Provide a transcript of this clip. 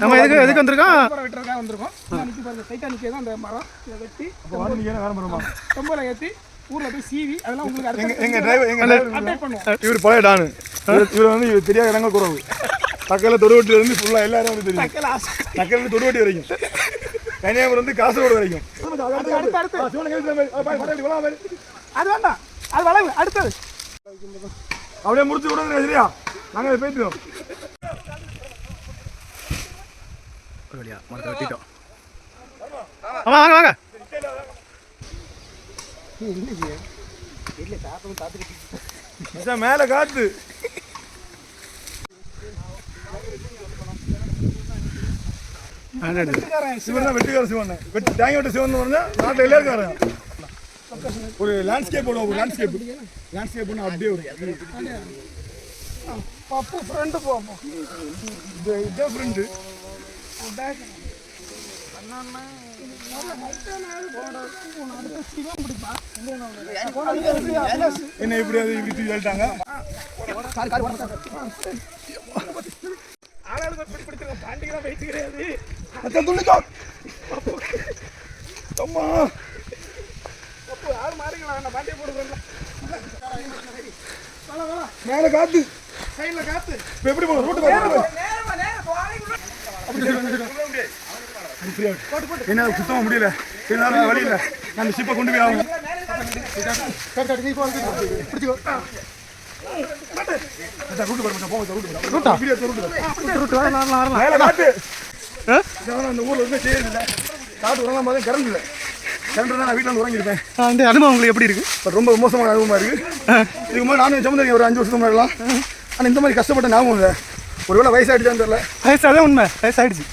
நம்ம எதுக்கு வந்திருக்கோம்? வெட்டுறதுக்காக வந்திருக்கோம். நிற்கி பாருங்க, டைட்டாக நிற்கிறது அந்த மரம். இதை வெட்டி தொம்பல ஏற்றி ஊரில் போய் சீவி அதெல்லாம் உங்களுக்கு எங்கள் டிரைவர் அப்டேட் பண்ணுவோம். இவர் பழைய டானு. இவர் வந்து இவர் தெரியாத இடங்கள் குறவு. தக்கையில் தொடுவட்டி இருந்து ஃபுல்லாக எல்லாரும் வந்து தெரியும். தக்கையில் தொடுவட்டி வரைக்கும், கன்னியாகுமரி வந்து காசர்கோடு வரைக்கும். அது வேண்டாம், அது வளவு அடுத்தது அப்படியே முடிச்சு விடுங்க சரியா? நாங்கள் அதை பேசிடுவோம். மரத்தை வெட்டிட்டோம். வாங்க வாங்க. மேலே காத்து சிவன் தான் வெட்டுக்கார சிவன். வெட்டி தேங்க வெட்ட சிவன் പറഞ്ഞാൽ நாட்டில் எல்லாருக்காரன். ஒரு லேண்ட்ஸ்கேப் போடுவோம். ஒரு லேண்ட்ஸ்கேப் அப்படியே வரும். பப்பு ஃப்ரெண்டு போவோம். இதுதான் ஃப்ரெண்டு. என்ன இப்படி அது இப்படி தூக்கி சொல்லிட்டாங்க. பாண்டிகளாம் வெயிட் கிடையாது. அம்மா ஆள் மாறிங்களா? நான் பாண்டியை போடுறேன். மேலே காத்து, சைடில் காத்து. இப்போ எப்படி போகணும்? ரூட்டு என்ன சுத்தமாக முடியல. என்னால் வழி இல்லை. நான் அந்த ஷிப்பை கொண்டு போய் ஆகணும். அந்த ஊரில் வந்து செய்யறதில்லை. காட்டு உறங்காம போதே கரண்ட் இல்லை. கரண்ட் தான் நான் வீட்டில் வந்து உறங்கிருப்பேன். அந்த அனுபவம் உங்களுக்கு எப்படி இருக்கு? இப்போ ரொம்ப மோசமான அனுபவமாக இருக்குது. இதுக்கு முன்னாடி நானும் சமுதிரம் ஒரு 5 வருஷத்துக்கு முன்னாடிலாம். ஆனால் இந்த மாதிரி கஷ்டப்பட்ட ஞாபகம் இல்லை. ஒருவேளை வயசாகிடுச்சான்னு தெரியல. வயசாதான் உண்மை, வயசாகிடுச்சு.